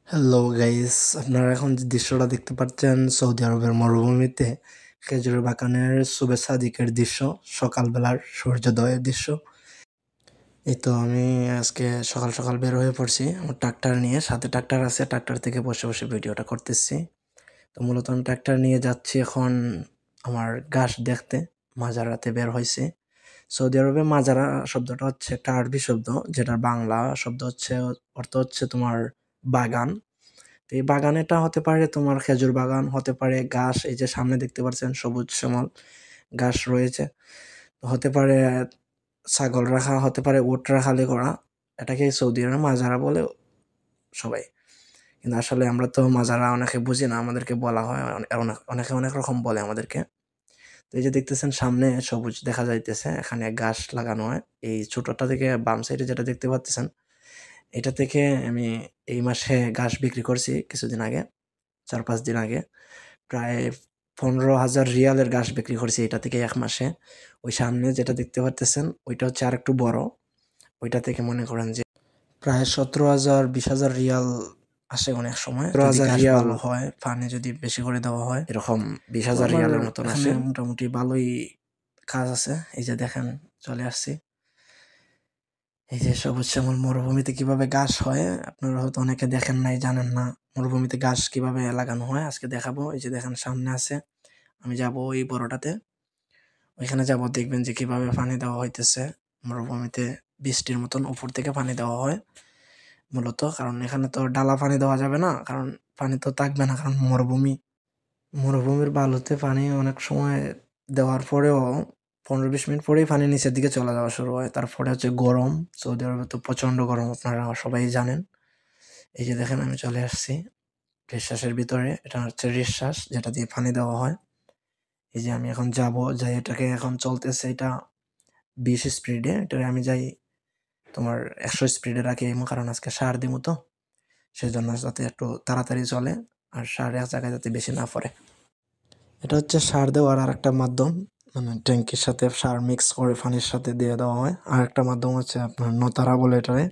Hello guys, আপনারা এখন যে দৃশ্যটা দেখতে পাচ্ছেন সৌদি আরবের মরুভূমিতে খেজুর বাগানের সুবে সাদিকের দৃশ্য, সকালবেলার সূর্যোদয়ের দৃশ্য। এই তো আমি আজকে সকাল সকাল বের হয়ে পড়ছি আমার ট্রাক্টর নিয়ে, সাথে ট্রাক্টর আছে, ট্রাক্টর থেকে বসে বসে ভিডিওটা করতেছি। তো মূলত আমি ট্রাক্টর নিয়ে যাচ্ছি এখন আমার ঘাস দেখতে। মাজারাতে বের হয়েছি। সৌদি আরবে মাজারা শব্দটা হচ্ছে একটা আরবি শব্দ, যেটার বাংলা শব্দ হচ্ছে, অর্থ হচ্ছে তোমার বাগান। তো এই বাগান এটা হতে পারে তোমার খেজুর বাগান, হতে পারে ঘাস, এই যে সামনে দেখতে পাচ্ছেন সবুজ শ্যামল ঘাস রয়েছে, হতে পারে ছাগল রাখা, হতে পারে উট রাখালি করা। এটাকে সৌদি আরবে মাজারা বলে সবাই, কিন্তু আসলে আমরা তো মাজারা অনেকে বুঝি না, আমাদেরকে বলা হয় অনেকে অনেক রকম বলে আমাদেরকে। তো এই যে দেখতেছেন সামনে সবুজ দেখা যাইতেছে, এখানে ঘাস লাগানো হয়। এই ছোটটা থেকে বাম সাইডে যেটা দেখতে পাচ্ছেন, এটা থেকে আমি এই মাসে ঘাস বিক্রি করছি কিছুদিন আগে, 4-5 দিন আগে। প্রায় 15,000 রিয়ালের ঘাস বিক্রি করছি এটা থেকে এক মাসে। ওই সামনে যেটা দেখতে পারতেছেন ওইটা হচ্ছে আরেকটু বড়। ওইটা থেকে মনে করেন যে প্রায় 17,000 20,000 রিয়াল আসে অনেক সময়। 17,000 রিয়াল ভালো হয়, পানি যদি বেশি করে দেওয়া হয়, এরকম 20,000 রিয়ালের মতন আসে। মোটামুটি ভালোই কাজ আছে। এই যে দেখেন চলে আসছি। এই যে সবুজ শ্যামল মরুভূমিতে কিভাবে ঘাস হয় আপনারা হয়তো অনেকে দেখেন নাই, জানেন না মরুভূমিতে ঘাস কিভাবে লাগানো হয়। আজকে দেখাবো। এই যে দেখেন সামনে আছে, আমি যাব ওই বড়টাতে, ওইখানে যাব, দেখবেন যে কিভাবে পানি দেওয়া হইতেছে। মরুভূমিতে বৃষ্টির মতন উপর থেকে পানি দেওয়া হয় মূলত, কারণ এখানে তো ডালা পানি দেওয়া যাবে না, কারণ পানি তো থাকবে না, কারণ মরুভূমি। মরুভূমির বালুতে পানি অনেক সময় দেওয়ার পরেও 15-20 মিনিট পরেই পানি নিচের দিকে চলে যাওয়া শুরু হয়। তারপরে হচ্ছে গরম, সৌদি আরবে তো প্রচণ্ড গরম, আপনারা সবাই জানেন। এই যে দেখেন আমি চলে আসছি রিশ্বাসের ভিতরে, এটা হচ্ছে রিশ্বাস যেটা দিয়ে পানি দেওয়া হয়। এই যে আমি এখন যাব, যাই এটাকে এখন চলতেছে এটা 20 স্পিডে, এটা আমি যাই তোমার 100 স্পিডে রাখি, কারণ আজকে সার দিব তো, সেজন্য যাতে একটু তাড়াতাড়ি চলে, আর সার এক জায়গায় যাতে বেশি না পড়ে। এটা হচ্ছে সার দেওয়ার আর একটা মাধ্যম, মানে ট্যাঙ্কির সাথে সার মিক্স করে পানির সাথে দিয়ে দেওয়া হয়। আর একটা মাধ্যম হচ্ছে আপনার নতারা বলে, এটারে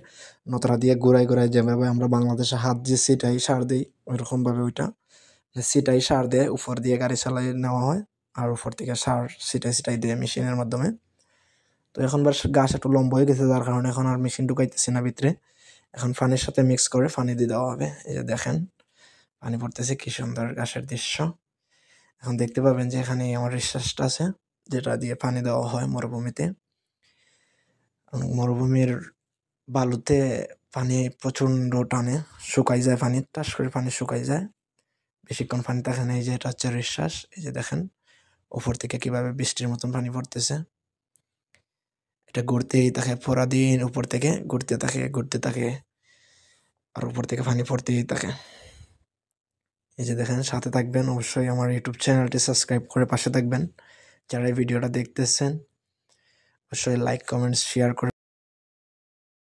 নতারা দিয়ে ঘুরাই ঘুরাই, যেভাবে আমরা বাংলাদেশে হাত দিয়ে ছিটাই সার দিই, ওইরকমভাবে ওইটা ছিটাই সার দিয়ে উপর দিয়ে গাড়ি চালাই নেওয়া হয়, আর উপর থেকে সার ছিটাই ছিটাই দিয়ে মেশিনের মাধ্যমে। তো এখন গাছ একটু লম্বা হয়ে গেছে, যার কারণে এখন আর মেশিন ঢুকাইতেছি না ভিতরে, এখন পানির সাথে মিক্স করে পানি দিয়ে দেওয়া হবে। এই যে দেখেন পানি পড়তেছে, কি সুন্দর ঘাসের দৃশ্য। এখন দেখতে পাবেন যে এখানে আমার রিসার্চটা আছে, যেটা দিয়ে পানি দেওয়া হয় মরুভূমিতে। মরুভূমির বালুতে পানি প্রচণ্ড টানে, শুকাই যায় পানি, টাস করে পানি শুকাই যায়, বেশিক্ষণ পানি থাকে না। এই যে এটা হচ্ছে রিশ্বাস, এই যে দেখেন উপর থেকে কিভাবে বৃষ্টির মতন পানি পড়তেছে। এটা ঘুরতেই থাকে পুরা দিন, উপর থেকে ঘুরতে থাকে ঘুরতে থাকে, আর উপর থেকে পানি পড়তেই থাকে। এই যে দেখেন, সাথে থাকবেন অবশ্যই, আমার ইউটিউব চ্যানেলটি সাবস্ক্রাইব করে পাশে থাকবেন। যারা এই ভিডিওটা দেখতেছেন অবশ্যই লাইক কমেন্টস শেয়ার করে